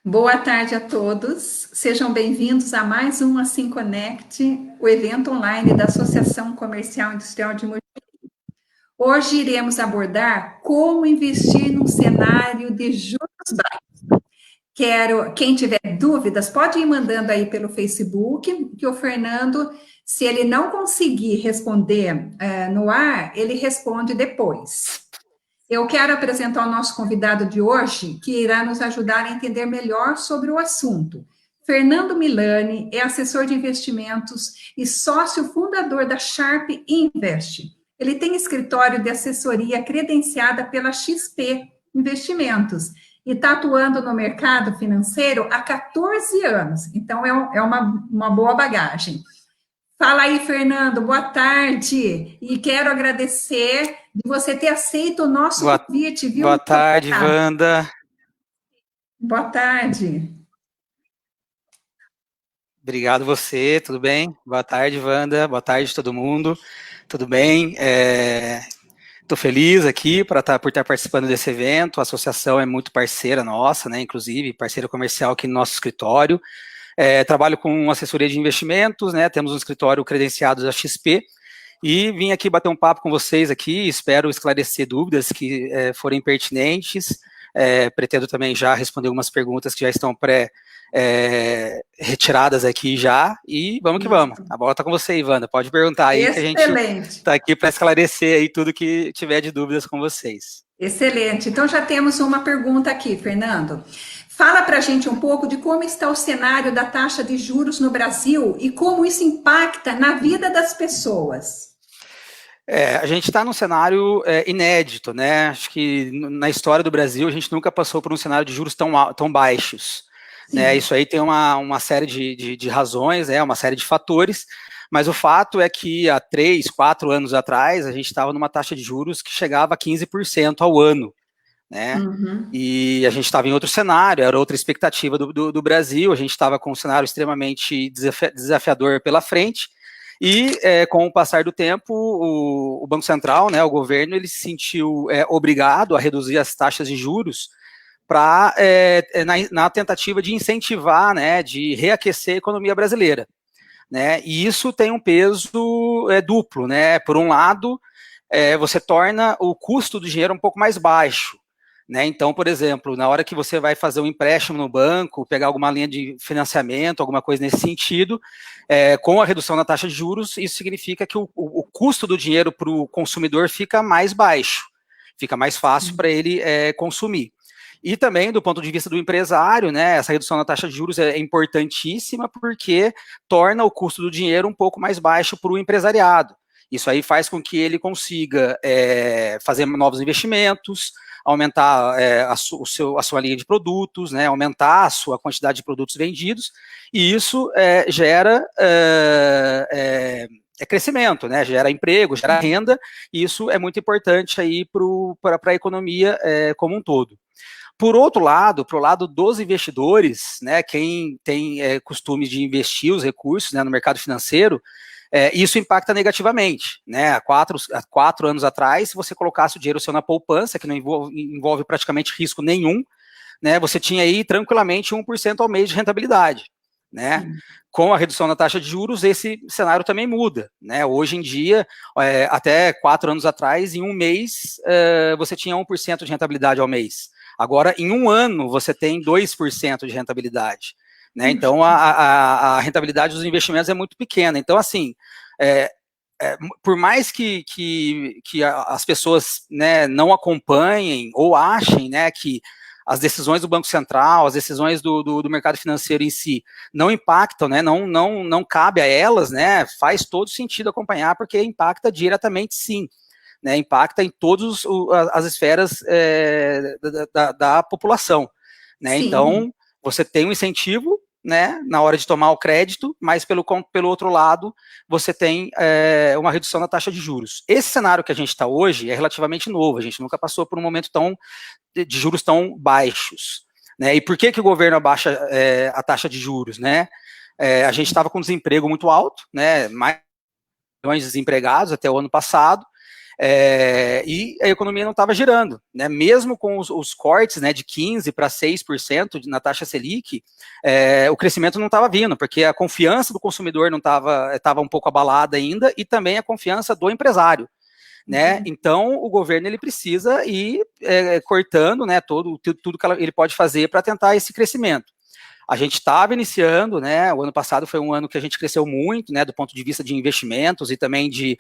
Boa tarde a todos, sejam bem-vindos a mais um Assim Connect, o evento online da Associação Comercial Industrial de Mogi. Hoje iremos abordar como investir num cenário de juros baixos. Quem tiver dúvidas, pode ir mandando aí pelo Facebook, que o Fernando, se ele não conseguir responder no ar, ele responde depois. Eu quero apresentar o nosso convidado de hoje, que irá nos ajudar a entender melhor sobre o assunto. Fernando Milani é assessor de investimentos e sócio fundador da Sharp Invest. Ele tem escritório de assessoria credenciada pela XP Investimentos e está atuando no mercado financeiro há 14 anos. Então, é uma boa bagagem. Fala aí, Fernando, boa tarde. E quero agradecer de você ter aceito o nosso Boa, convite, viu? boa Muito tarde, obrigada. Wanda. Boa tarde. Obrigado você, tudo bem? Boa tarde, Wanda. Boa tarde, todo mundo. Tudo bem? Estou feliz aqui por estar participando desse evento. A associação é muito parceira nossa, né? Inclusive, parceira comercial aqui no nosso escritório. Trabalho com assessoria de investimentos, né? Temos um escritório credenciado da XP. E vim aqui bater um papo com vocês aqui, espero esclarecer dúvidas que forem pertinentes. Pretendo também já responder algumas perguntas que já estão retiradas aqui já, e vamos que vamos. Isso. A bola está com você, Ivana. Pode perguntar aí que a gente Excelente. está aqui para esclarecer aí tudo que tiver de dúvidas com vocês. Excelente. Então já temos uma pergunta aqui, Fernando. Fala para a gente um pouco de como está o cenário da taxa de juros no Brasil e como isso impacta na vida das pessoas. A gente está num cenário inédito, né? Acho que na história do Brasil a gente nunca passou por um cenário de juros tão baixos. Né? Sim. Isso aí tem uma série de razões, uma série de fatores, mas o fato é que há 3, 4 anos atrás a gente estava numa taxa de juros que chegava a 15% ao ano. Né? Uhum. E a gente estava em outro cenário, era outra expectativa do Brasil, a gente estava com um cenário extremamente desafiador pela frente, e com o passar do tempo, o Banco Central, né, o governo, ele se sentiu obrigado a reduzir as taxas de juros na tentativa de incentivar, né, de reaquecer a economia brasileira. Né? E isso tem um peso duplo. Né? Por um lado, você torna o custo do dinheiro um pouco mais baixo. Né? Então, por exemplo, na hora que você vai fazer um empréstimo no banco, pegar alguma linha de financiamento, alguma coisa nesse sentido, com a redução da taxa de juros, isso significa que o custo do dinheiro para o consumidor fica mais baixo, fica mais fácil para ele consumir. E também, do ponto de vista do empresário, né, essa redução na taxa de juros é importantíssima porque torna o custo do dinheiro um pouco mais baixo para o empresariado. Isso aí faz com que ele consiga fazer novos investimentos, aumentar a sua linha de produtos, né, aumentar a sua quantidade de produtos vendidos, e isso gera crescimento, né, gera emprego, gera renda, e isso é muito importante aí para a economia como um todo. Por outro lado, para o lado dos investidores, né, quem tem costume de investir os recursos, né, no mercado financeiro, isso impacta negativamente. Né? Há 4 anos atrás, se você colocasse o dinheiro seu na poupança, que não envolve praticamente risco nenhum, né, você tinha aí tranquilamente 1% ao mês de rentabilidade. Né? Com a redução da taxa de juros, esse cenário também muda. Né? Hoje em dia, até 4 anos atrás, em um mês, você tinha 1% de rentabilidade ao mês. Agora, em um ano, você tem 2% de rentabilidade. Né? Então, a rentabilidade dos investimentos é muito pequena. Então, assim, por mais que as pessoas, né, não acompanhem ou achem, né, que as decisões do Banco Central, as decisões do mercado financeiro em si não impactam, né, não cabe a elas, né, faz todo sentido acompanhar, porque impacta diretamente, sim. Né, impacta em todas as esferas da população. Né? Então, você tem um incentivo, né, na hora de tomar o crédito, mas pelo outro lado, você tem uma redução da taxa de juros. Esse cenário que a gente está hoje é relativamente novo, a gente nunca passou por um momento de juros tão baixos. Né? E por que o governo abaixa a taxa de juros? Né? A gente estava com desemprego muito alto, né, mais milhões de desempregados até o ano passado, E a economia não estava girando, né? Mesmo com os cortes, né, de 15% para 6% na taxa Selic, o crescimento não estava vindo, porque a confiança do consumidor não estava um pouco abalada ainda, e também a confiança do empresário. Né? Então, o governo ele precisa ir cortando, né, tudo que ele pode fazer para tentar esse crescimento. A gente estava iniciando, né, o ano passado foi um ano que a gente cresceu muito, né, do ponto de vista de investimentos e também de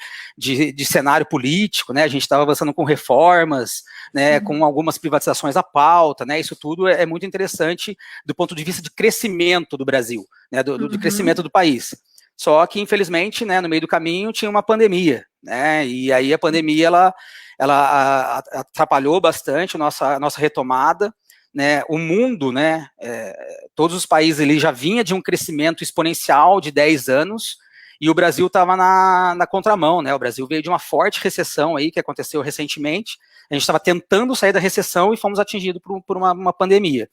cenário político, né, a gente estava avançando com reformas, né, com algumas privatizações à pauta, né, isso tudo é muito interessante do ponto de vista de crescimento do Brasil, né, do crescimento do país. Só que, infelizmente, né, no meio do caminho tinha uma pandemia, né, e aí a pandemia, ela atrapalhou bastante a nossa retomada, né, o mundo, né, todos os países ele já vinha de um crescimento exponencial de 10 anos, e o Brasil estava na contramão, né, o Brasil veio de uma forte recessão aí, que aconteceu recentemente, a gente estava tentando sair da recessão e fomos atingidos por uma pandemia.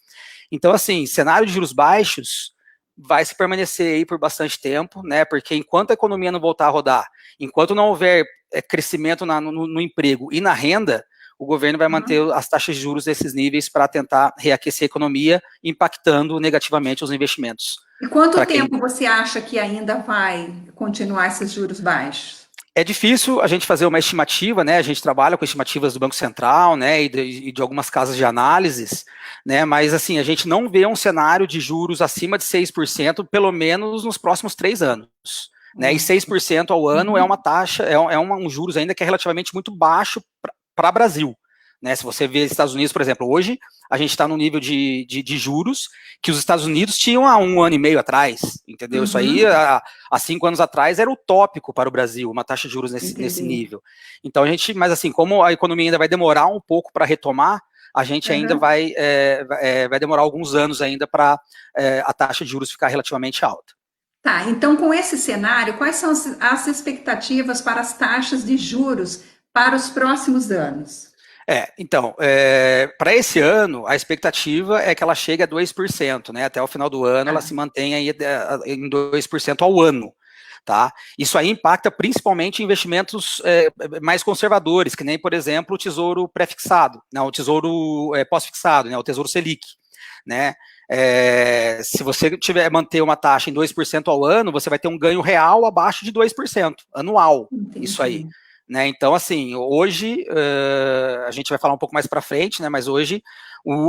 Então, assim, cenário de juros baixos vai se permanecer aí por bastante tempo, né, porque enquanto a economia não voltar a rodar, enquanto não houver crescimento no emprego e na renda, o governo vai manter as taxas de juros desses níveis para tentar reaquecer a economia, impactando negativamente os investimentos. E quanto tempo você acha que ainda vai continuar esses juros baixos? É difícil a gente fazer uma estimativa, né? A gente trabalha com estimativas do Banco Central, né? E de algumas casas de análises, né? Mas assim, a gente não vê um cenário de juros acima de 6%, pelo menos nos próximos 3 anos. Né? E 6% ao ano é uma taxa, um juros ainda que é relativamente muito baixo para o Brasil. Né? Se você vê Estados Unidos, por exemplo, hoje a gente está no nível de juros que os Estados Unidos tinham há 1 ano e meio atrás, entendeu? Isso aí, há 5 anos atrás, era utópico para o Brasil, uma taxa de juros nesse nível. Então, mas assim, como a economia ainda vai demorar um pouco para retomar, a gente ainda vai demorar alguns anos ainda para a taxa de juros ficar relativamente alta. Tá, então com esse cenário, quais são as expectativas para as taxas de juros para os próximos anos? Então, para esse ano, a expectativa é que ela chegue a 2%, né? Até o final do ano, ela se mantém aí em 2% ao ano, tá? Isso aí impacta principalmente investimentos mais conservadores, que nem, por exemplo, o tesouro pré-fixado, não, o tesouro pós-fixado, né? O tesouro Selic, né? Se você manter uma taxa em 2% ao ano, você vai ter um ganho real abaixo de 2% anual. Entendi. Isso aí. Né, então, assim, hoje, a gente vai falar um pouco mais para frente, né, mas hoje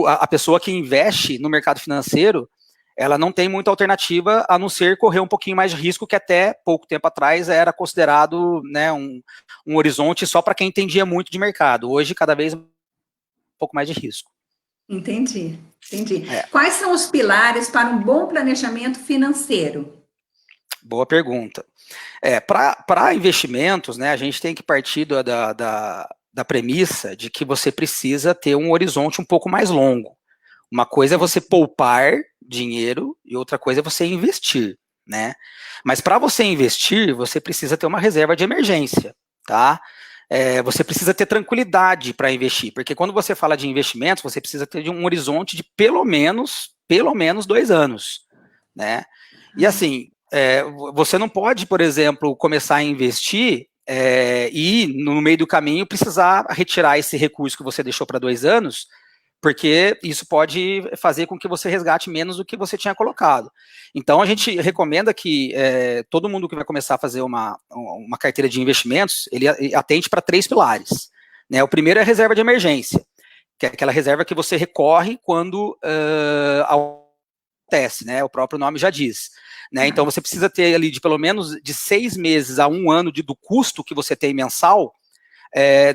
a pessoa que investe no mercado financeiro, ela não tem muita alternativa a não ser correr um pouquinho mais de risco, que até pouco tempo atrás era considerado, né, um horizonte só para quem entendia muito de mercado. Hoje, cada vez um pouco mais de risco. Entendi. Quais são os pilares para um bom planejamento financeiro? Boa pergunta. Para investimentos, né, a gente tem que partir da premissa de que você precisa ter um horizonte um pouco mais longo. Uma coisa é você poupar dinheiro e outra coisa é você investir, né? Mas para você investir, você precisa ter uma reserva de emergência, tá? Você precisa ter tranquilidade para investir, porque quando você fala de investimentos, você precisa ter um horizonte de pelo menos 2 anos, né? E assim, você não pode, por exemplo, começar a investir e no meio do caminho precisar retirar esse recurso que você deixou para 2 anos, porque isso pode fazer com que você resgate menos do que você tinha colocado. Então, a gente recomenda que todo mundo que vai começar a fazer uma carteira de investimentos, ele atente para 3 pilares. Né? O primeiro é a reserva de emergência, que é aquela reserva que você recorre quando acontece, né? O próprio nome já diz. Né? Então, você precisa ter ali de pelo menos de 6 meses a 1 ano do custo que você tem mensal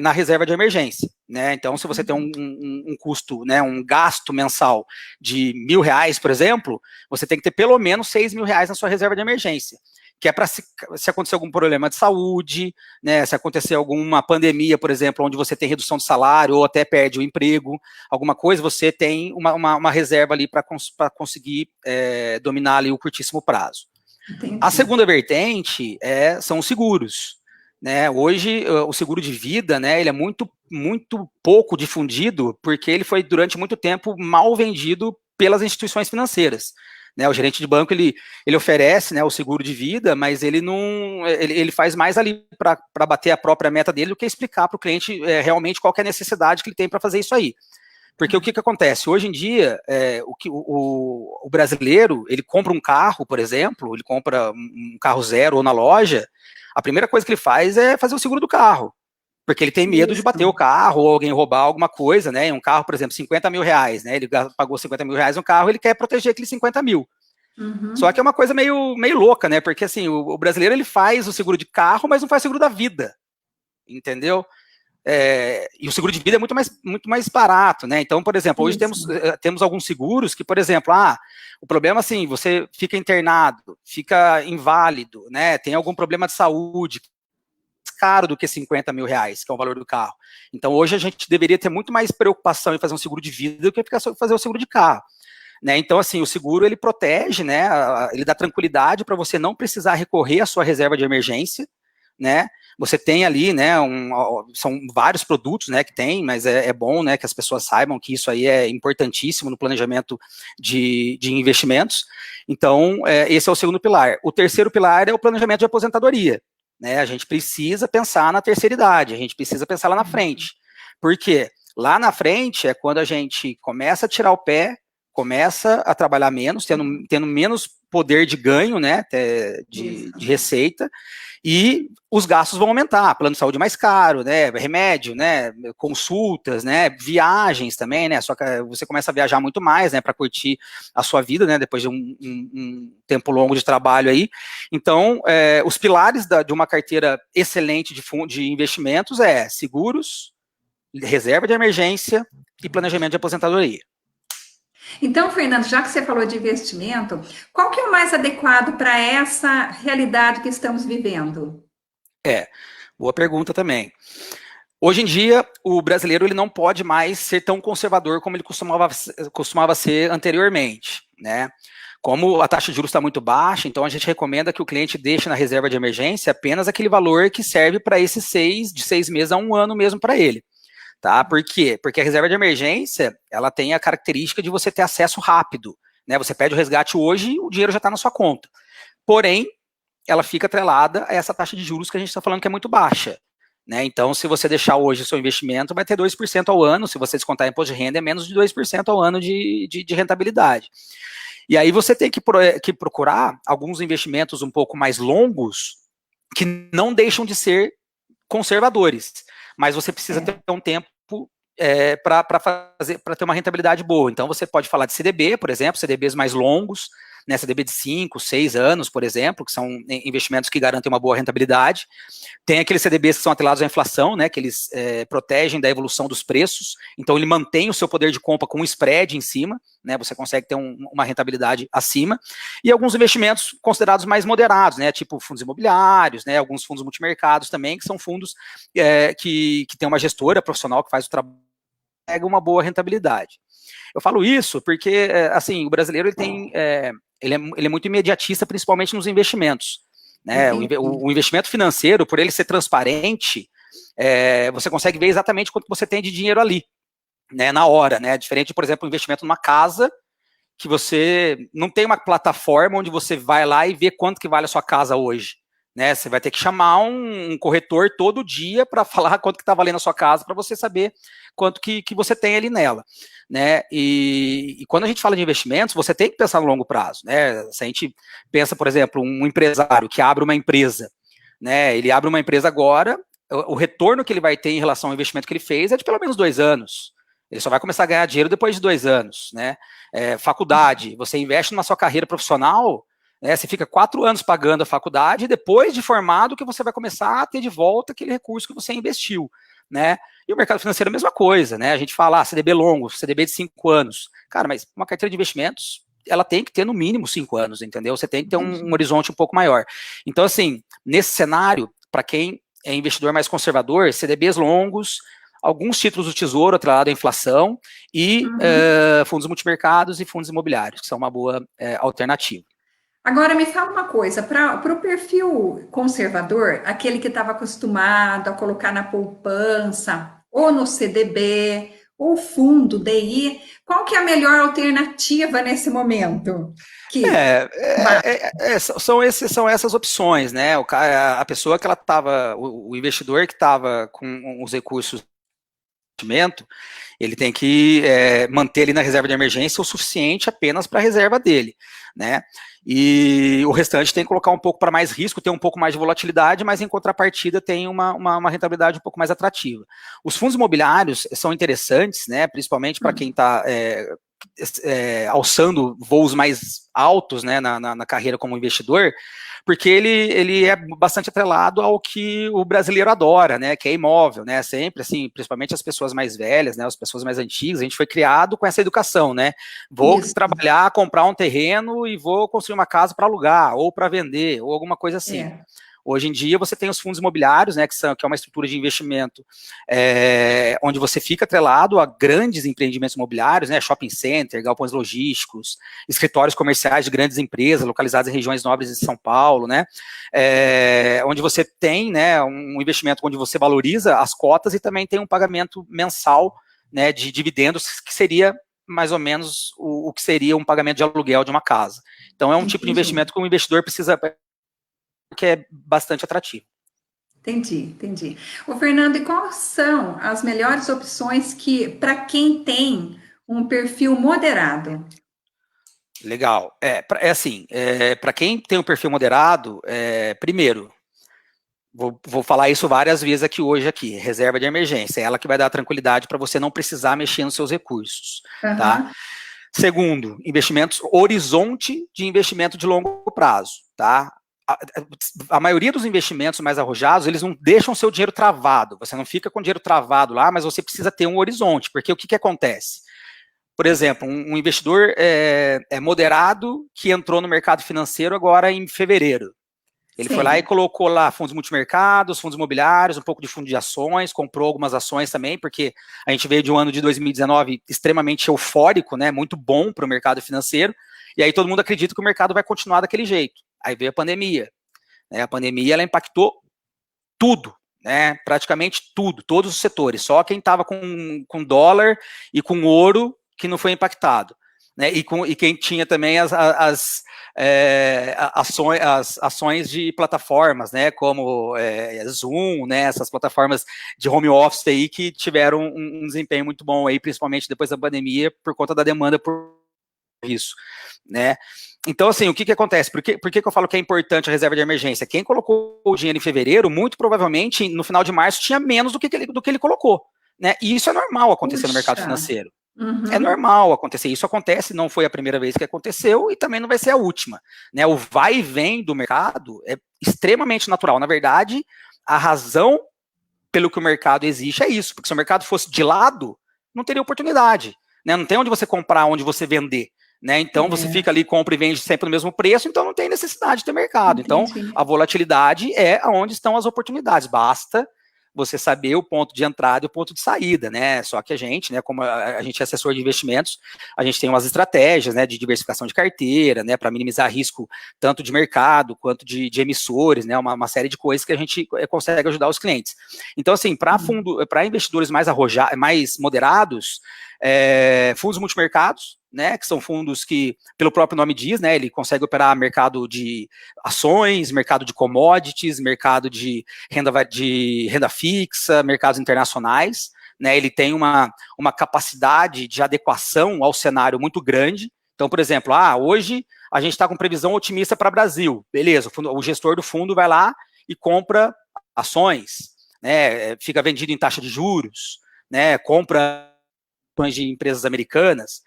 na reserva de emergência. Né? Então, se você tem um custo, né, um gasto mensal de R$1.000, por exemplo, você tem que ter pelo menos R$6.000 na sua reserva de emergência, que é para se acontecer algum problema de saúde, né, se acontecer alguma pandemia, por exemplo, onde você tem redução de salário ou até perde o emprego, alguma coisa, você tem uma reserva ali para conseguir dominar ali o curtíssimo prazo. Entendi. A segunda vertente são os seguros. Né, hoje o seguro de vida, né, ele é muito pouco difundido, porque ele foi durante muito tempo mal vendido pelas instituições financeiras. né? O gerente de banco, ele oferece, né, o seguro de vida, mas ele não, ele faz mais ali para bater a própria meta dele do que explicar para o cliente realmente qual que é a necessidade que ele tem para fazer isso aí. Porque o que acontece? Hoje em dia, o brasileiro, ele compra um carro, por exemplo, ele compra um carro zero ou na loja, a primeira coisa que ele faz é fazer o seguro do carro. Porque ele tem medo de bater o carro ou alguém roubar alguma coisa, né? Um carro, por exemplo, 50 mil reais, né? Ele pagou 50 mil reais no carro, ele quer proteger aqueles 50 mil. Só que é uma coisa meio louca, né? Porque assim, o brasileiro ele faz o seguro de carro, mas não faz o seguro da vida. Entendeu? E o seguro de vida é muito mais barato, né? Então, por exemplo, hoje temos alguns seguros que, por exemplo, o problema assim, você fica internado, fica inválido, né? Tem algum problema de saúde, caro do que 50 mil reais, que é o valor do carro. Então, hoje a gente deveria ter muito mais preocupação em fazer um seguro de vida do que fazer o seguro de carro. Né? Então, assim, o seguro, ele protege, né? Ele dá tranquilidade para você não precisar recorrer à sua reserva de emergência, né? Você tem ali, né, são vários produtos, né, que tem, mas é bom, né, que as pessoas saibam que isso aí é importantíssimo no planejamento de investimentos. Então, esse é o segundo pilar. O terceiro pilar é o planejamento de aposentadoria, né? A gente precisa pensar na terceira idade, a gente precisa pensar lá na frente. Por quê? Lá na frente é quando a gente começa a tirar o pé, começa a trabalhar menos, tendo menos poder de ganho, né, de receita, e os gastos vão aumentar, plano de saúde mais caro, né, remédio, né, consultas, né, viagens também, né, só que você começa a viajar muito mais, né, para curtir a sua vida, né, depois de um tempo longo de trabalho aí. Então, os pilares de uma carteira excelente de investimentos seguros, reserva de emergência e planejamento de aposentadoria. Então, Fernando, já que você falou de investimento, qual que é o mais adequado para essa realidade que estamos vivendo? Boa pergunta também. Hoje em dia, o brasileiro ele não pode mais ser tão conservador como ele costumava ser anteriormente, né? Como a taxa de juros está muito baixa, então a gente recomenda que o cliente deixe na reserva de emergência apenas aquele valor que serve para de 6 meses a 1 ano mesmo para ele. Tá? Por quê? Porque a reserva de emergência, ela tem a característica de você ter acesso rápido, né? Você pede o resgate hoje, o dinheiro já está na sua conta. Porém, ela fica atrelada a essa taxa de juros que a gente está falando que é muito baixa. Né? Então, se você deixar hoje o seu investimento, vai ter 2% ao ano, se você descontar imposto de renda, é menos de 2% ao ano de rentabilidade. E aí você tem que procurar alguns investimentos um pouco mais longos, que não deixam de ser conservadores, mas você precisa ter um tempo para ter uma rentabilidade boa. Então, você pode falar de CDB, por exemplo, CDBs mais longos, né, CDB de 5, 6 anos, por exemplo, que são investimentos que garantem uma boa rentabilidade. Tem aqueles CDBs que são atrelados à inflação, né, que eles protegem da evolução dos preços, então ele mantém o seu poder de compra com um spread em cima, né, você consegue ter uma rentabilidade acima, e alguns investimentos considerados mais moderados, né, tipo fundos imobiliários, né, alguns fundos multimercados também, que são fundos que tem uma gestora profissional que faz o trabalho, pega uma boa rentabilidade. Eu falo isso porque, assim, o brasileiro ele é muito imediatista, principalmente nos investimentos. Né? O investimento financeiro, por ele ser transparente, você consegue ver exatamente quanto você tem de dinheiro ali, né, na hora. Né? Diferente, por exemplo, o investimento numa casa, que você não tem uma plataforma onde você vai lá e vê quanto que vale a sua casa hoje. Né, você vai ter que chamar um corretor todo dia para falar quanto que está valendo a sua casa, para você saber quanto que você tem ali nela. Né? E quando a gente fala de investimentos, você tem que pensar no longo prazo. Né? Se a gente pensa, por exemplo, um empresário que abre uma empresa, né, ele abre uma empresa agora, o retorno que ele vai ter em relação ao investimento que ele fez é de pelo menos 2 anos. Ele só vai começar a ganhar dinheiro depois de 2 anos. Né? Faculdade, você investe na sua carreira profissional, você fica 4 anos pagando a faculdade e depois de formado que você vai começar a ter de volta aquele recurso que você investiu, né? E o mercado financeiro é a mesma coisa, né? A gente fala CDB longo, CDB de 5 anos. Cara, mas uma carteira de investimentos, ela tem que ter no mínimo 5 anos, entendeu? Você tem que ter um horizonte um pouco maior. Então, assim, nesse cenário, para quem é investidor mais conservador, CDBs longos, alguns títulos do Tesouro atrelado à inflação e fundos multimercados e fundos imobiliários, que são uma boa alternativa. Agora, me fala uma coisa, para o perfil conservador, aquele que estava acostumado a colocar na poupança, ou no CDB, ou fundo, DI, qual que é a melhor alternativa nesse momento? São essas opções, né? A pessoa que ela estava, o investidor que estava com os recursos de investimento, ele tem que manter ali na reserva de emergência o suficiente apenas para a reserva dele, né? E o restante tem que colocar um pouco para mais risco, ter um pouco mais de volatilidade, mas em contrapartida tem uma rentabilidade um pouco mais atrativa. Os fundos imobiliários são interessantes, né? Principalmente para quem está alçando voos mais altos, né, na carreira como investidor, porque ele é bastante atrelado ao que o brasileiro adora, né, que é imóvel, né, sempre assim, principalmente as pessoas mais velhas, né, as pessoas mais antigas, a gente foi criado com essa educação, né, vou trabalhar, comprar um terreno e vou construir uma casa para alugar, ou para vender, ou alguma coisa assim. Hoje em dia você tem os fundos imobiliários, né, que é uma estrutura de investimento onde você fica atrelado a grandes empreendimentos imobiliários, né, shopping center, galpões logísticos, escritórios comerciais de grandes empresas localizados em regiões nobres de São Paulo, né, onde você tem, né, um investimento onde você valoriza as cotas e também tem um pagamento mensal, né, de dividendos, que seria mais ou menos o que seria um pagamento de aluguel de uma casa. Então é um tipo de investimento que o investidor precisa, que é bastante atrativo. Entendi. Ô, Fernando, e quais são as melhores opções para quem tem um perfil moderado? Legal. Para quem tem um perfil moderado, primeiro, vou falar isso várias vezes aqui, reserva de emergência, é ela que vai dar tranquilidade para você não precisar mexer nos seus recursos, tá? Segundo, investimentos, horizonte de investimento de longo prazo, tá? A maioria dos investimentos mais arrojados, eles não deixam seu dinheiro travado, você não fica com o dinheiro travado lá, mas você precisa ter um horizonte, porque o que acontece? Por exemplo, um investidor moderado que entrou no mercado financeiro agora em fevereiro, ele foi lá e colocou lá fundos multimercados, fundos imobiliários, um pouco de fundo de ações, comprou algumas ações também, porque a gente veio de um ano de 2019 extremamente eufórico, né, muito bom para o mercado financeiro, e aí todo mundo acredita que o mercado vai continuar daquele jeito. Aí veio a pandemia, né? A pandemia ela impactou tudo, né? Praticamente tudo, todos os setores. Só quem estava com dólar e com ouro que não foi impactado, né? E quem tinha também as ações de plataformas, né? Como Zoom, né? Essas plataformas de home office aí que tiveram um desempenho muito bom aí, principalmente depois da pandemia, por conta da demanda por isso, né? Então, assim, o que acontece? Por que eu falo que é importante a reserva de emergência? Quem colocou o dinheiro em fevereiro, muito provavelmente, no final de março, tinha menos do que ele colocou, né? E isso é normal acontecer no mercado financeiro. É normal acontecer. Isso acontece, não foi a primeira vez que aconteceu e também não vai ser a última, né? O vai e vem do mercado é extremamente natural. Na verdade, a razão pelo que o mercado existe é isso, porque se o mercado fosse de lado, não teria oportunidade, né? Não tem onde você comprar, onde você vender, né? Então você fica ali, compra e vende sempre no mesmo preço, então não tem necessidade de ter mercado. Então a volatilidade é onde estão as oportunidades, basta você saber o ponto de entrada e o ponto de saída, né? Só que a gente, né, como a gente é assessor de investimentos, a gente tem umas estratégias, né, de diversificação de carteira, né, para minimizar risco tanto de mercado quanto de emissores, né, uma série de coisas que a gente consegue ajudar os clientes. Então, assim, para investidores mais moderados, fundos multimercados, né, que são fundos que, pelo próprio nome diz, né, ele consegue operar mercado de ações, mercado de commodities, mercado de renda fixa, mercados internacionais, né, ele tem uma capacidade de adequação ao cenário muito grande. Então, por exemplo, hoje a gente está com previsão otimista para o Brasil, beleza, o gestor do fundo vai lá e compra ações, né, fica vendido em taxa de juros, né, compra de empresas americanas.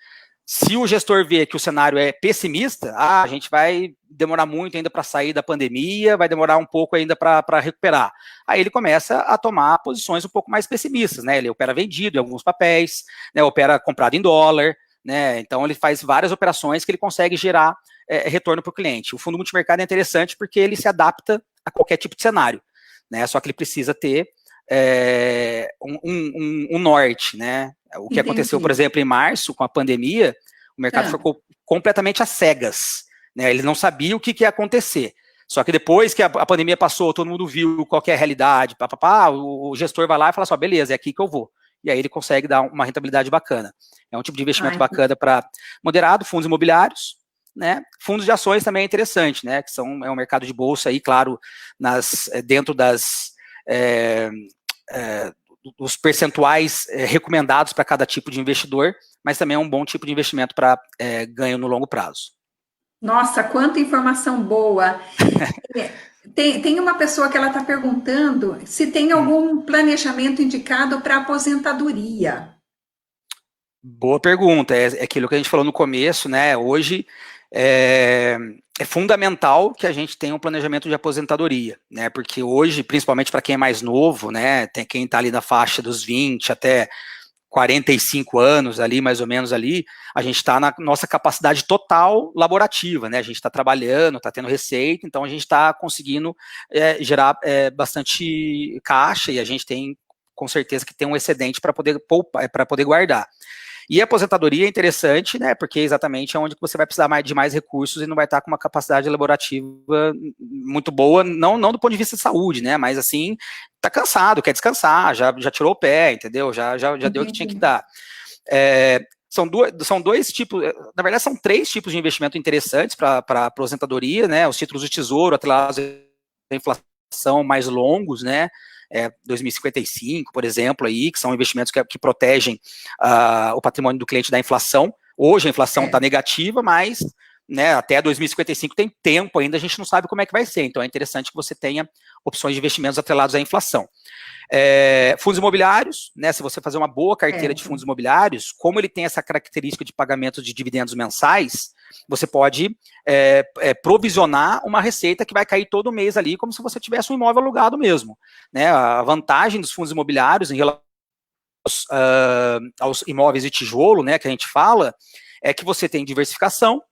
Se o gestor vê que o cenário é pessimista, a gente vai demorar muito ainda para sair da pandemia, vai demorar um pouco ainda para recuperar. Aí ele começa a tomar posições um pouco mais pessimistas, né? Ele opera vendido em alguns papéis, né? Opera comprado em dólar, né? Então ele faz várias operações que ele consegue gerar retorno para o cliente. O fundo multimercado é interessante porque ele se adapta a qualquer tipo de cenário, né? Só que ele precisa ter um norte, né? O que aconteceu, por exemplo, em março, com a pandemia, o mercado ficou completamente às cegas, né? Ele não sabia o que ia acontecer. Só que depois que a pandemia passou, todo mundo viu qual que é a realidade, o gestor vai lá e fala assim, beleza, é aqui que eu vou. e aí ele consegue dar uma rentabilidade bacana. É um tipo de investimento bacana para moderado, fundos imobiliários, né? Fundos de ações também é interessante, né? Que é um mercado de bolsa aí, claro, dentro dos percentuais recomendados para cada tipo de investidor, mas também é um bom tipo de investimento para ganho no longo prazo. Nossa, quanta informação boa! Tem uma pessoa que ela está perguntando se tem algum planejamento indicado para aposentadoria. Boa pergunta, é aquilo que a gente falou no começo, né? Hoje é fundamental que a gente tenha um planejamento de aposentadoria, né? Porque hoje, principalmente para quem é mais novo, né? Tem quem está ali na faixa dos 20 até 45 anos ali, mais ou menos ali, a gente está na nossa capacidade total laborativa, né? A gente está trabalhando, está tendo receita, então a gente está conseguindo gerar bastante caixa e a gente tem, com certeza, que tem um excedente para poder poupar, para poder guardar. E a aposentadoria é interessante, né? Porque exatamente é onde você vai precisar de mais recursos e não vai estar com uma capacidade elaborativa muito boa, não do ponto de vista de saúde, né? Mas assim, tá cansado, quer descansar, já tirou o pé, entendeu? Já deu o que tinha que dar. São dois tipos, na verdade, são 3 tipos de investimento interessantes para aposentadoria, né? Os títulos de tesouro atrelados à inflação mais longos, né? 2055, por exemplo, aí, que são investimentos que protegem o patrimônio do cliente da inflação. Hoje a inflação está negativa, mas né, até 2055 tem tempo ainda, a gente não sabe como é que vai ser. Então é interessante que você tenha opções de investimentos atrelados à inflação. Fundos imobiliários, né, se você fazer uma boa carteira de fundos imobiliários, como ele tem essa característica de pagamento de dividendos mensais, você pode provisionar uma receita que vai cair todo mês ali, como se você tivesse um imóvel alugado mesmo. Né? A vantagem dos fundos imobiliários em relação aos imóveis de tijolo, né, que a gente fala, é que você tem diversificação,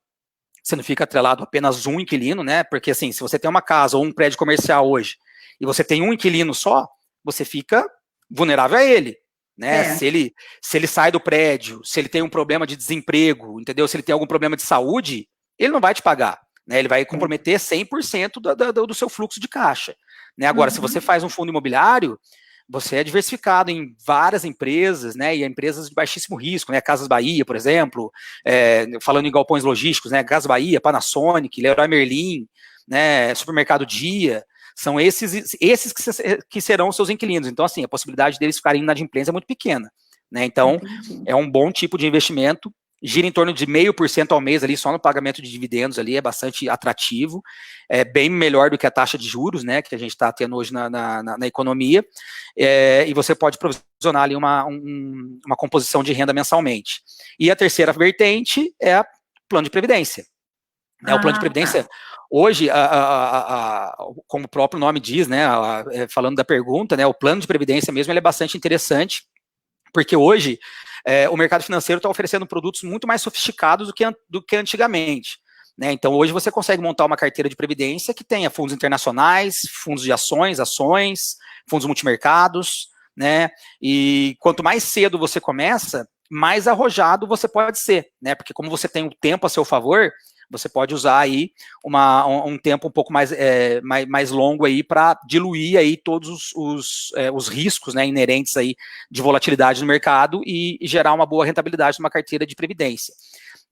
você não fica atrelado a apenas um inquilino, né? Porque assim, se você tem uma casa ou um prédio comercial hoje e você tem um inquilino só, você fica vulnerável a ele, né? Se ele sai do prédio, se ele tem um problema de desemprego, entendeu? Se ele tem algum problema de saúde, ele não vai te pagar, né? Ele vai comprometer 100% do seu fluxo de caixa, né? Agora, se você faz um fundo imobiliário, você é diversificado em várias empresas, né, e empresas de baixíssimo risco, né, Casas Bahia, por exemplo, falando em galpões logísticos, né, Casas Bahia, Panasonic, Leroy Merlin, né, Supermercado Dia, são esses que serão os seus inquilinos. Então, assim, a possibilidade deles ficarem inadimplentes é muito pequena, né, então é um bom tipo de investimento, gira em torno de 0,5% ao mês ali só no pagamento de dividendos ali, é bastante atrativo, é bem melhor do que a taxa de juros, né, que a gente está tendo hoje na economia, e você pode provisionar ali uma composição de renda mensalmente. E a terceira vertente é o plano de previdência. O plano de previdência, hoje, como o próprio nome diz, né, falando da pergunta, né, o plano de previdência mesmo, ele é bastante interessante, porque hoje o mercado financeiro está oferecendo produtos muito mais sofisticados do que antigamente. Né? Então, hoje você consegue montar uma carteira de previdência que tenha fundos internacionais, fundos de ações, fundos multimercados, né? E quanto mais cedo você começa, mais arrojado você pode ser, né? Porque como você tem o tempo a seu favor, você pode usar aí um tempo um pouco mais longo aí para diluir aí todos os riscos, né, inerentes aí de volatilidade no mercado e gerar uma boa rentabilidade numa carteira de previdência.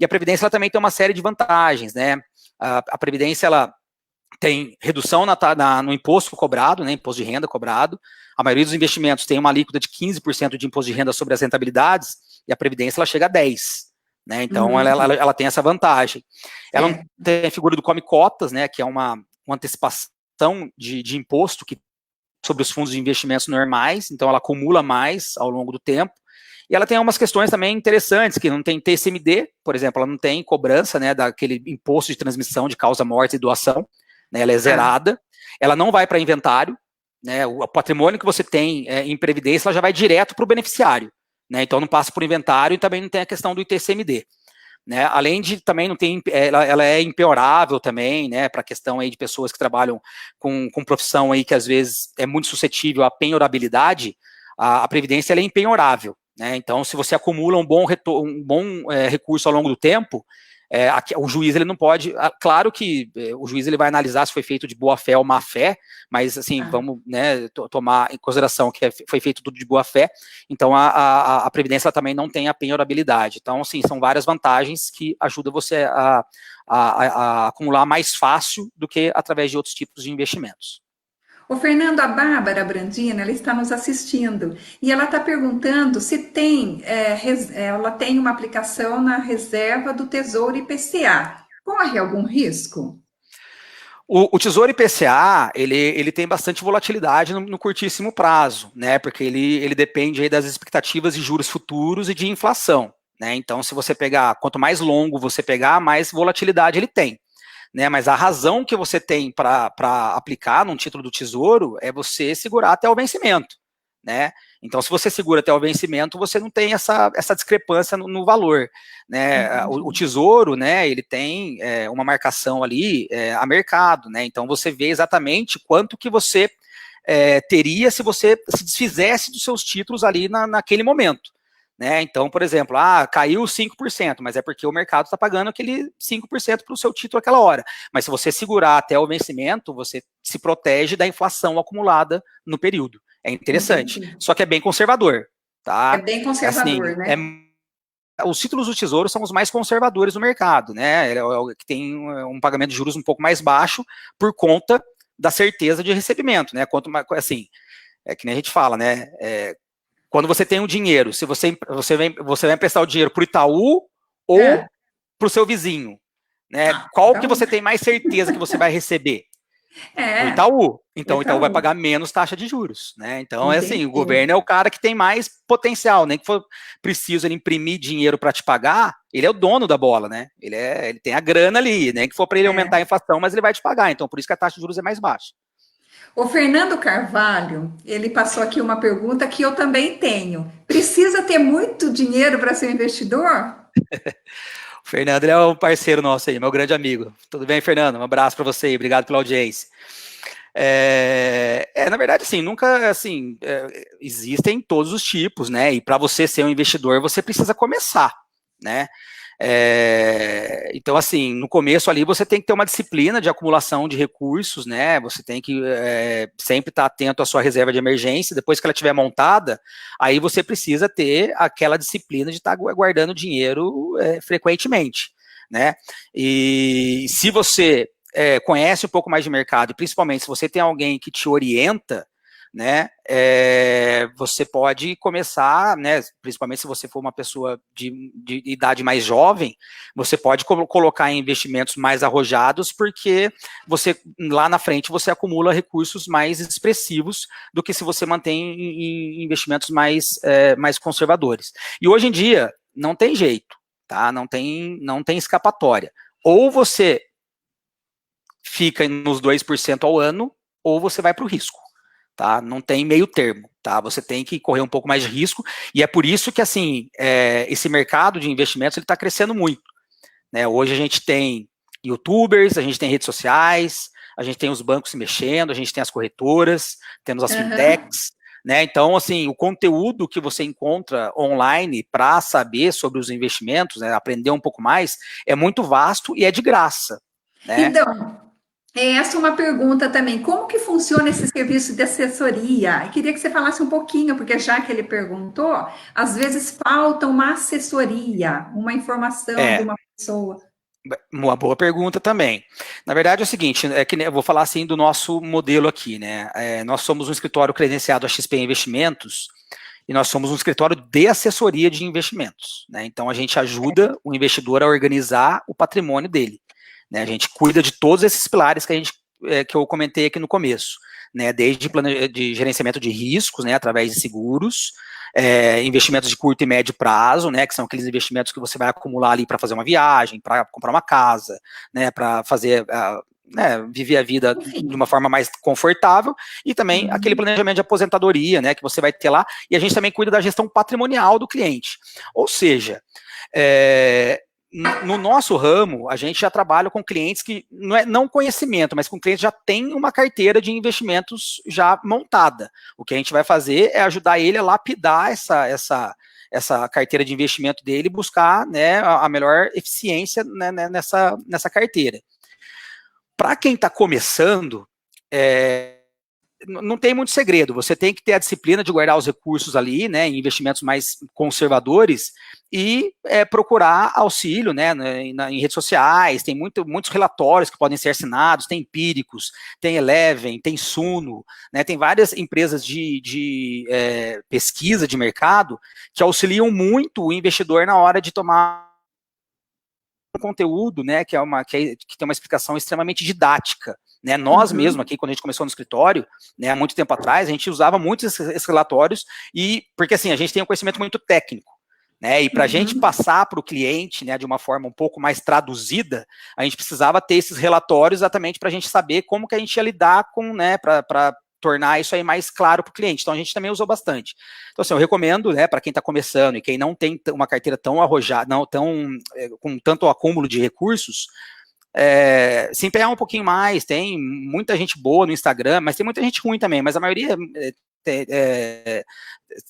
E a previdência ela também tem uma série de vantagens, né? A previdência ela tem redução no imposto cobrado, né, imposto de renda cobrado. A maioria dos investimentos tem uma alíquota de 15% de imposto de renda sobre as rentabilidades e a previdência ela chega a 10%. Né, então ela tem essa vantagem. Ela não tem a figura do come cotas, né, que é uma antecipação de imposto sobre os fundos de investimentos normais, então ela acumula mais ao longo do tempo. E ela tem algumas questões também interessantes, que não tem TCMD, por exemplo, ela não tem cobrança, né, daquele imposto de transmissão de causa, morte e doação, né, ela é zerada, ela não vai para inventário, né, o patrimônio que você tem em previdência, ela já vai direto para o beneficiário, né, então não passa por inventário e também não tem a questão do ITCMD. Né, além de também não tem, ela é empenhorável também, né, para a questão aí de pessoas que trabalham com profissão aí que às vezes é muito suscetível à penhorabilidade, a previdência ela é empenhorável. Né, então, se você acumula um bom recurso ao longo do tempo, O juiz ele não pode, claro que o juiz ele vai analisar se foi feito de boa fé ou má fé, mas assim, vamos, né, tomar em consideração que foi feito tudo de boa fé, então a Previdência também não tem a penhorabilidade. Então, assim, são várias vantagens que ajudam você a acumular mais fácil do que através de outros tipos de investimentos. O Fernando, a Bárbara Brandina, ela está nos assistindo e ela está perguntando se tem, ela tem uma aplicação na reserva do Tesouro IPCA. Corre algum risco? O Tesouro IPCA, ele tem bastante volatilidade no curtíssimo prazo, né? Porque ele depende aí das expectativas de juros futuros e de inflação, né? Então, se você pegar, quanto mais longo você pegar, mais volatilidade ele tem. Né, mas a razão que você tem para aplicar num título do Tesouro é você segurar até o vencimento, né? Então, se você segura até o vencimento, você não tem essa discrepância no valor, né? O Tesouro, né, ele tem uma marcação ali a mercado, né? Então, você vê exatamente quanto que você teria se você se desfizesse dos seus títulos ali naquele momento. Né? Então, por exemplo, caiu 5%, mas é porque o mercado está pagando aquele 5% para o seu título aquela hora. Mas se você segurar até o vencimento, você se protege da inflação acumulada no período. É interessante. Entendi. Só que é bem conservador. Tá? É bem conservador, assim, né? Os títulos do Tesouro são os mais conservadores do mercado, né? É o que tem um pagamento de juros um pouco mais baixo por conta da certeza de recebimento, né? Quanto mais, assim, é que nem a gente fala, né? Quando você tem um dinheiro, se você vai emprestar o dinheiro para o Itaú ou para o seu vizinho, né? Qual que você tem mais certeza que você vai receber? O Itaú. Então, o Itaú vai pagar menos taxa de juros, né? Então, assim, o governo é o cara que tem mais potencial, nem que for preciso ele imprimir dinheiro para te pagar, ele é o dono da bola, né? Ele tem a grana ali, nem que for para ele aumentar a inflação, mas ele vai te pagar. Então, por isso que a taxa de juros é mais baixa. O Fernando Carvalho, ele passou aqui uma pergunta que eu também tenho. Precisa ter muito dinheiro para ser investidor? O Fernando, ele é um parceiro nosso aí, meu grande amigo. Tudo bem, Fernando? Um abraço para você e obrigado pela audiência. Na verdade, assim, nunca, assim, existem todos os tipos, né? E para você ser um investidor, você precisa começar, né? Então, assim, no começo ali você tem que ter uma disciplina de acumulação de recursos, né? Você tem que sempre estar atento à sua reserva de emergência. Depois que ela estiver montada, aí você precisa ter aquela disciplina de estar guardando dinheiro frequentemente, né? E se você conhece um pouco mais de mercado, e principalmente se você tem alguém que te orienta, né, você pode começar, né, principalmente se você for uma pessoa de idade mais jovem, você pode colocar em investimentos mais arrojados, porque você, lá na frente, você acumula recursos mais expressivos do que se você mantém em investimentos mais conservadores. E hoje em dia, não tem jeito, tá? Não tem escapatória. Ou você fica nos 2% ao ano, ou você vai para o risco. Tá? Não tem meio termo, tá? Você tem que correr um pouco mais de risco, e é por isso que, assim, esse mercado de investimentos ele está crescendo muito, né? Hoje a gente tem youtubers, a gente tem redes sociais, a gente tem os bancos se mexendo, a gente tem as corretoras, temos as fintechs, né? Então, assim, o conteúdo que você encontra online para saber sobre os investimentos, né, aprender um pouco mais, é muito vasto e é de graça, né? Então, essa é uma pergunta também. Como que funciona esse serviço de assessoria? Eu queria que você falasse um pouquinho, porque já que ele perguntou, às vezes falta uma assessoria, uma informação de uma pessoa. Uma boa pergunta também. Na verdade é o seguinte, que eu vou falar assim do nosso modelo aqui, né? Nós somos um escritório credenciado a XP Investimentos e nós somos um escritório de assessoria de investimentos, né? Então a gente ajuda o investidor a organizar o patrimônio dele. Né, a gente cuida de todos esses pilares que eu comentei aqui no começo, né, desde de gerenciamento de riscos, né, através de seguros, investimentos de curto e médio prazo, né, que são aqueles investimentos que você vai acumular ali para fazer uma viagem, para comprar uma casa, né, para fazer, viver a vida de uma forma mais confortável, e também aquele planejamento de aposentadoria, né, que você vai ter lá, e a gente também cuida da gestão patrimonial do cliente. Ou seja, no nosso ramo, a gente já trabalha com clientes que, não conhecimento, mas com clientes que já têm uma carteira de investimentos já montada. O que a gente vai fazer é ajudar ele a lapidar essa essa carteira de investimento dele e buscar, né, a melhor eficiência, né, nessa carteira. Para quem está começando, não tem muito segredo, você tem que ter a disciplina de guardar os recursos ali, né, em investimentos mais conservadores e procurar auxílio, né, em redes sociais, tem muitos relatórios que podem ser assinados, tem Empíricos, tem Eleven, tem Suno, né, tem várias empresas de pesquisa de mercado que auxiliam muito o investidor na hora de tomar um conteúdo, né, que tem uma explicação extremamente didática. Né, nós mesmos aqui, quando a gente começou no escritório, né, há muito tempo atrás, a gente usava muito esses relatórios, porque assim, a gente tem um conhecimento muito técnico, né, e para a gente passar para o cliente, né, de uma forma um pouco mais traduzida, a gente precisava ter esses relatórios exatamente para a gente saber como que a gente ia lidar com, né, para tornar isso aí mais claro para o cliente. Então a gente também usou bastante. Então assim, eu recomendo, né, para quem está começando e quem não tem uma carteira tão arrojada, com tanto acúmulo de recursos, se empenhar um pouquinho mais. Tem muita gente boa no Instagram, mas tem muita gente ruim também, mas a maioria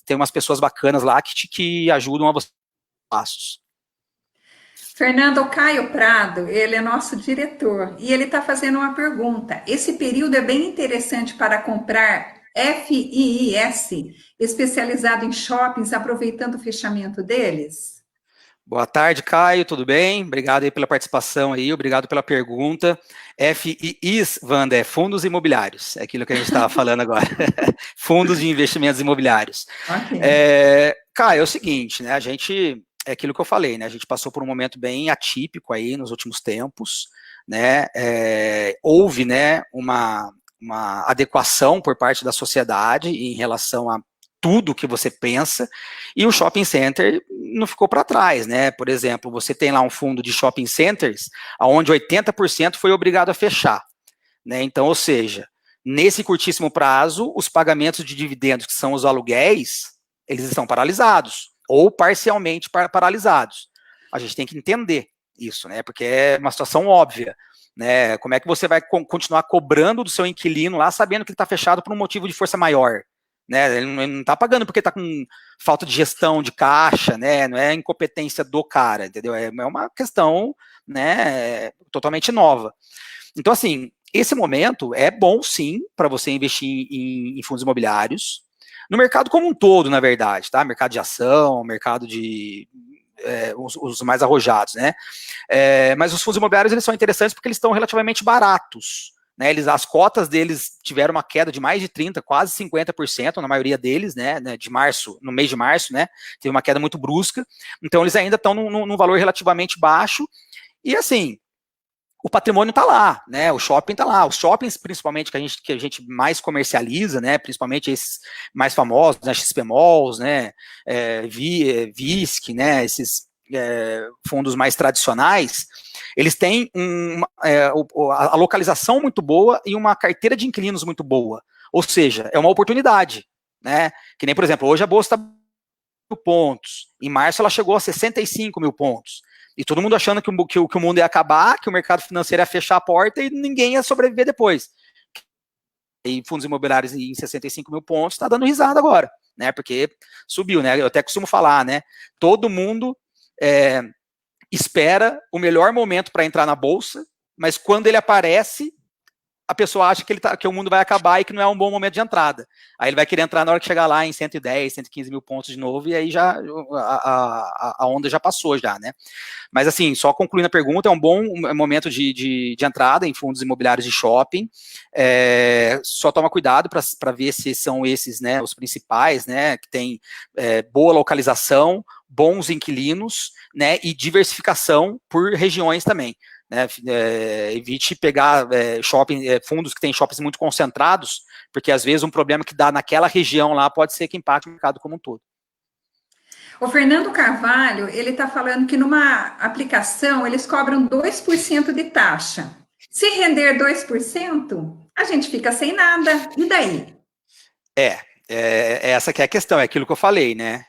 tem umas pessoas bacanas lá que ajudam a você passos. Fernando, o Caio Prado, ele é nosso diretor e ele está fazendo uma pergunta. Esse período é bem interessante para comprar FIIs, especializado em shoppings, aproveitando o fechamento deles? Boa tarde, Caio, tudo bem? Obrigado aí pela participação aí, obrigado pela pergunta. FIIs, Wanda, fundos imobiliários, é aquilo que a gente estava falando agora. Fundos de investimentos imobiliários. Okay. Caio, é o seguinte, né, é aquilo que eu falei, né, a gente passou por um momento bem atípico aí nos últimos tempos, né, houve, né, uma adequação por parte da sociedade em relação a tudo que você pensa, e o shopping center não ficou para trás, né? Por exemplo, você tem lá um fundo de shopping centers, onde 80% foi obrigado a fechar, né? Então, ou seja, nesse curtíssimo prazo, os pagamentos de dividendos, que são os aluguéis, eles estão paralisados, ou parcialmente paralisados. A gente tem que entender isso, né? Porque é uma situação óbvia, né? Como é que você vai continuar cobrando do seu inquilino lá, sabendo que ele está fechado por um motivo de força maior? Né, ele não está pagando porque está com falta de gestão de caixa, né, não é incompetência do cara, entendeu? É uma questão, né, totalmente nova. Então, assim, esse momento é bom, sim, para você investir em fundos imobiliários, no mercado como um todo, na verdade, tá? Mercado de ação, mercado de os mais arrojados, né? Mas os fundos imobiliários, eles são interessantes porque eles estão relativamente baratos. Né, as cotas deles tiveram uma queda de mais de 30%, quase 50%, na maioria deles, né, de março, no mês de março, né, teve uma queda muito brusca, então eles ainda estão num valor relativamente baixo, e assim, o patrimônio está lá, né, o shopping está lá, os shoppings principalmente que a gente mais comercializa, né, principalmente esses mais famosos, né, XP Malls, né, VISC, né, esses fundos mais tradicionais, eles têm a localização muito boa e uma carteira de inquilinos muito boa. Ou seja, é uma oportunidade, né? Que nem, por exemplo, hoje a bolsa está mil pontos. Em março ela chegou a 65 mil pontos. E todo mundo achando que o mundo ia acabar, que o mercado financeiro ia fechar a porta e ninguém ia sobreviver depois. E fundos imobiliários em 65 mil pontos está dando risada agora, né? Porque subiu, né? Eu até costumo falar, né? Todo mundo espera o melhor momento para entrar na bolsa, mas quando ele aparece, a pessoa acha que o mundo vai acabar e que não é um bom momento de entrada. Aí ele vai querer entrar na hora que chegar lá em 110, 115 mil pontos de novo, e aí já a onda já passou já, né? Mas assim, só concluindo a pergunta, é um bom momento de entrada em fundos imobiliários de shopping. Só toma cuidado para ver se são esses, né, os principais, né, que tem boa localização, bons inquilinos, né, e diversificação por regiões também. Né, evite pegar fundos que têm shoppings muito concentrados, porque às vezes um problema que dá naquela região lá pode ser que impacte o mercado como um todo. O Fernando Carvalho, ele está falando que numa aplicação eles cobram 2% de taxa. Se render 2%, a gente fica sem nada. E daí? Essa que é a questão, é aquilo que eu falei, né?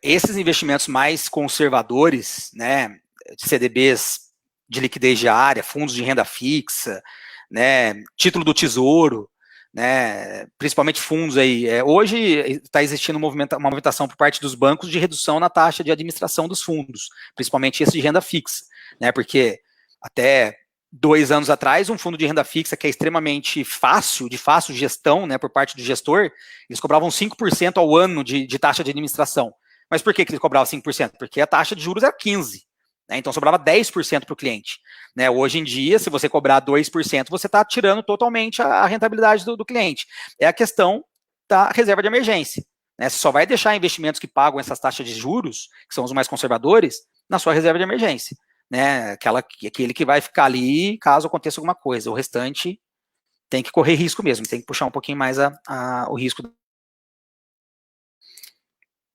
Esses investimentos mais conservadores, né, de CDBs de liquidez diária, fundos de renda fixa, né, título do tesouro, né, principalmente fundos aí. Hoje está existindo uma movimentação por parte dos bancos de redução na taxa de administração dos fundos, principalmente esse de renda fixa, né, porque até 2 anos atrás, um fundo de renda fixa que é extremamente fácil, de fácil gestão, né, por parte do gestor, eles cobravam 5% ao ano de taxa de administração. Mas por que eles cobravam 5%? Porque a taxa de juros era 15%. Né, então sobrava 10% para o cliente. Né, hoje em dia, se você cobrar 2%, você está tirando totalmente a rentabilidade do cliente. É a questão da reserva de emergência. Né, você só vai deixar investimentos que pagam essas taxas de juros, que são os mais conservadores, na sua reserva de emergência. Né, aquele que vai ficar ali caso aconteça alguma coisa. O restante tem que correr risco mesmo, tem que puxar um pouquinho mais o risco.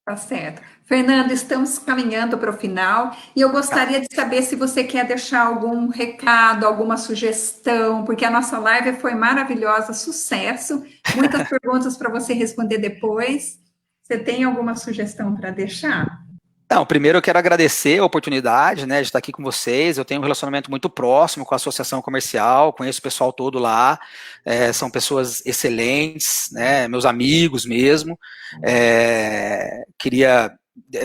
Tá certo. Fernando, estamos caminhando para o final e eu gostaria de saber se você quer deixar algum recado, alguma sugestão, porque a nossa live foi maravilhosa, sucesso. Muitas perguntas para você responder depois. Você tem alguma sugestão para deixar? Não, primeiro eu quero agradecer a oportunidade, né, de estar aqui com vocês. Eu tenho um relacionamento muito próximo com a associação comercial, conheço o pessoal todo lá, são pessoas excelentes, né, meus amigos mesmo. Queria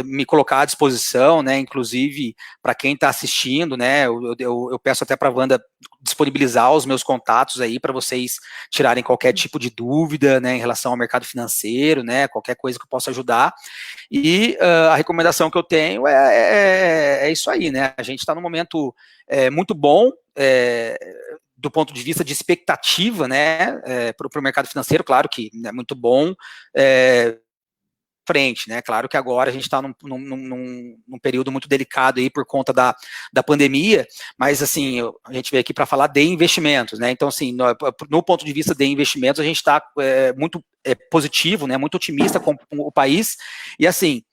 me colocar à disposição, né, inclusive para quem está assistindo, né, eu peço até para a Wanda disponibilizar os meus contatos aí para vocês tirarem qualquer tipo de dúvida, né, em relação ao mercado financeiro, né, qualquer coisa que eu possa ajudar. E a recomendação que eu tenho é isso aí, né, a gente está num momento muito bom, do ponto de vista de expectativa, né, para o mercado financeiro, claro que é muito bom, frente, né? Claro que agora a gente está num período muito delicado aí por conta da pandemia, mas assim, a gente veio aqui para falar de investimentos, né? Então, assim, no ponto de vista de investimentos, a gente está muito positivo, né? Muito otimista com o país, e assim,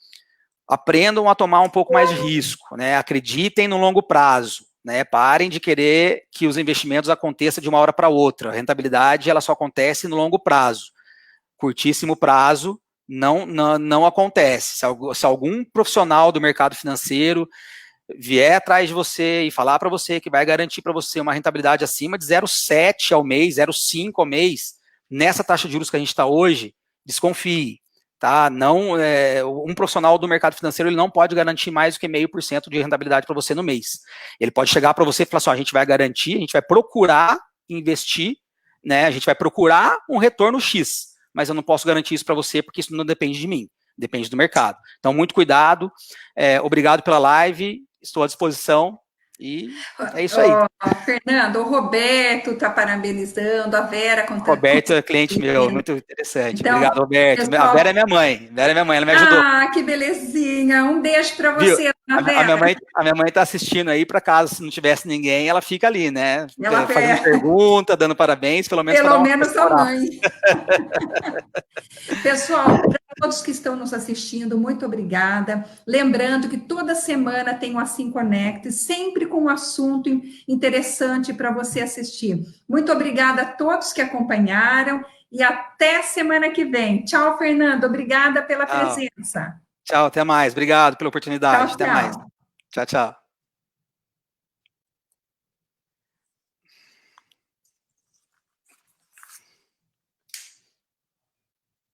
aprendam a tomar um pouco mais de risco, né? Acreditem no longo prazo. Né, parem de querer que os investimentos aconteçam de uma hora para outra. A rentabilidade ela só acontece no longo prazo. Curtíssimo prazo não acontece. Se algum profissional do mercado financeiro vier atrás de você e falar para você que vai garantir para você uma rentabilidade acima de 0,7 ao mês, 0,5 ao mês, nessa taxa de juros que a gente está hoje, desconfie. Tá? Não, um profissional do mercado financeiro ele não pode garantir mais do que 0,5% de rentabilidade para você no mês. Ele pode chegar para você e falar assim, a gente vai garantir, a gente vai procurar investir, né, a gente vai procurar um retorno X, mas eu não posso garantir isso para você porque isso não depende de mim, depende do mercado. Então, muito cuidado, obrigado pela live, estou à disposição e é isso aí. Fernando, o Roberto está parabenizando, a Vera... Roberto é cliente meu, muito interessante. Então, obrigado, Roberto. pessoal... A Vera é minha mãe, ela me ajudou. Ah, que belezinha, um beijo para você, Vera. A minha mãe está assistindo aí, para caso se não tivesse ninguém, ela fica ali, né? Ela fazendo pergunta, dando parabéns, pelo menos a mãe. Pessoal, para todos que estão nos assistindo, muito obrigada. Lembrando que toda semana tem o Assim Connect, sempre com um assunto interessante para você assistir. Muito obrigada a todos que acompanharam e até semana que vem. Tchau, Fernando. Obrigada pela presença. Tchau, até mais. Obrigado pela oportunidade. Tchau, até mais. Tchau, tchau.